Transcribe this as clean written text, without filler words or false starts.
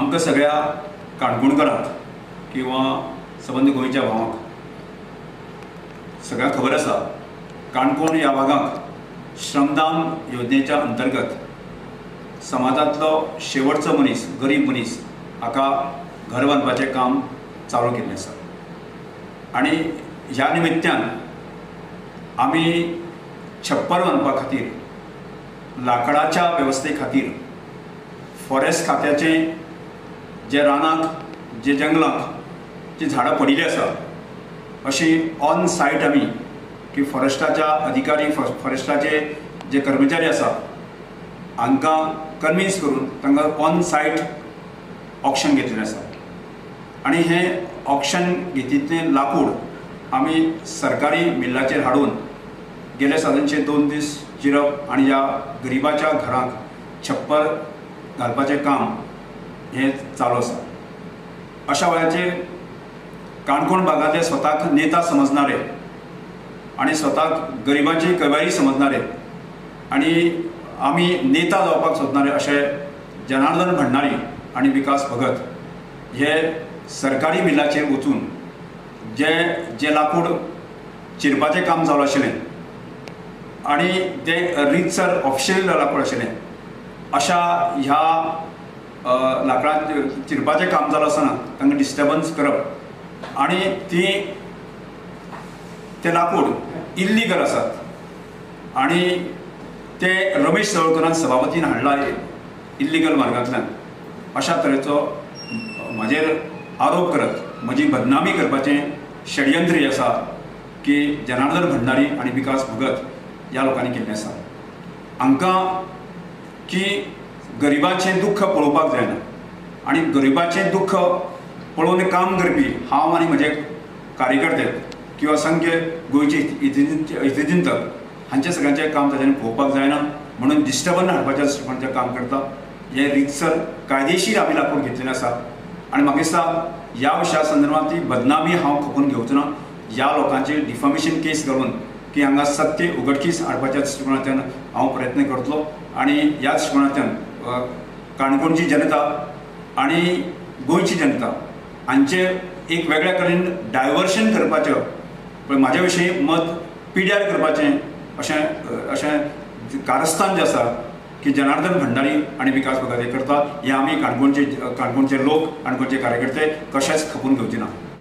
आमकां सगळ्या काणकोणकारांक किंवा संबंद गोंयच्या भावांक सगळ्यांक खबर आसा काणकोण ह्या भागाक श्रमदान योजनेच्या अंतर्गत समाजांतलो शेवटचो मनीस गरीब मनीस हाका घर बांदपाचें काम चालू केल्लें आसा आनी ह्या निमित्यान आमी छप्पर बांदपा खातीर लाकडाच्या वेवस्थे खातीर फॉरेस्ट खात्याचें जे रानाक जे जंगलाक जी झाडां पडिल्लीं आसा अशी ऑन सायट आमी की फॉरेस्टाच्या अधिकारी फॉरेस्टाचे जे कर्मचारी आसा हांकां कन्विन्स करून तांकां ऑन सायट ऑक्शन घेतलेलें आसा आनी हें ऑक्शन घेतिल्लें लाकूड आमी सरकारी मिलाचेर हाडून गेले सादारणशे 2 दीस चिरप आनी ह्या गरिबाच्या घरांक छप्पर घालपाचें काम हें चालू आसा. अशा वेळाचेर काणकोण भागांतले स्वताक नेता समजणारे आनी स्वताक गरिबांची कैवारी समजणारे आनी आमी नेता जावपाक सोदणारे अशे जनार्दन भंडारी आनी विकास भगत हे सरकारी मिलाचेर वचून जे लाकूड चिरपाचें काम चालू आशिल्लें आनी तें रितसर ऑफिशियल लाकूड आशिल्लें अशा ह्या लाकडां चिरपाचें काम चालू आसतना तांकां डिस्टर्बन्स करप आनी तें लाकूड इल्लीगल आसात आनी ते रमेश तवळकरान सभापतीन हाडला इल्लीगल मार्गांतल्यान अशा तरेचो म्हाजेर आरोप करत म्हजी बदनामी करपाचें षडयंत्र हें आसा की जनार्दन भंडारी आनी विकास भगत ह्या लोकांनी केल्लें आसा. हांकां की गरिबाचें दुख्ख पळोवपाक जायना आनी गरिबाचें दुख्ख पळोवन काम करपी हांव आनी म्हजे कार्यकर्ते किंवा असंख्य गोंयचे हितचिंतक हांचे सगळ्यांचें काम ताच्यानी पळोवपाक जायना म्हणून डिस्टर्बन्स हाडपाच्या दृश्टिकोनाचें काम करता. हें रितसर कायदेशीर आमी लाकूड घेतलेलें आसा आनी म्हाका दिसता ह्या विशया संदर्भांत ती बदनामी हांव खपून घेवचो ना. ह्या लोकांचेर डिफॉमेशन केस घालून की हांगा सत्य उगडकीस हाडपाच्या दृश्टिकोनांतल्यान हांव प्रयत्न करतलो आनी ह्या दृश्टिकोनांतल्यान काणकोणची जनता आनी गोंयची जनता हांचे एक वेगळ्या तरेन डायवर्शन करपाचें पळय म्हाज्या विशीं मत पिड्यार करपाचें अशें कारस्थान जें आसा की जनार्दन भंडारी आनी विकास भगत हे करता हें आमी काणकोणचे लोक काणकोणचे कार्यकर्ते कशेंच खपून घेवचे ना.